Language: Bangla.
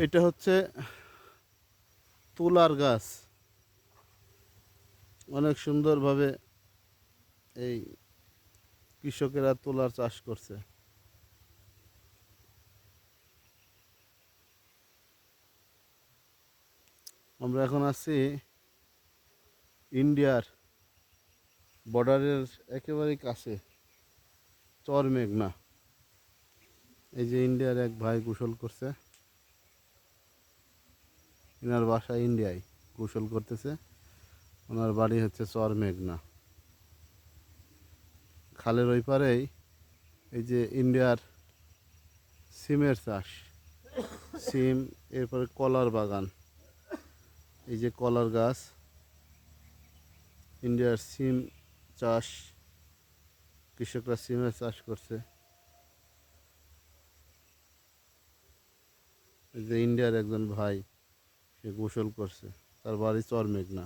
এটা হচ্ছে তুলার গাছ। অনেক সুন্দরভাবে এই কৃষকেরা তুলার চাষ করছে। আমরা এখন আছি ইন্ডিয়ার বর্ডারের একেবারেই কাছে, চর মেঘনা। এই যে ইন্ডিয়ার এক ভাই গোসল করছে, এনার বাসা ইন্ডিয়ায়, গোসল করতেছে। ওনার বাড়ি হচ্ছে চর মেঘনা। খালের ওই পারেই এই যে ইন্ডিয়ার সিমের চাষ, সিম, এরপরে কলার বাগান। এই যে কলার গাছ, ইন্ডিয়ার সিম চাষ, কৃষকরা সিমের চাষ করছে। এই যে ইন্ডিয়ার একজন ভাই, সে গোসল করছে, তার বাড়ি চর মেঘনা।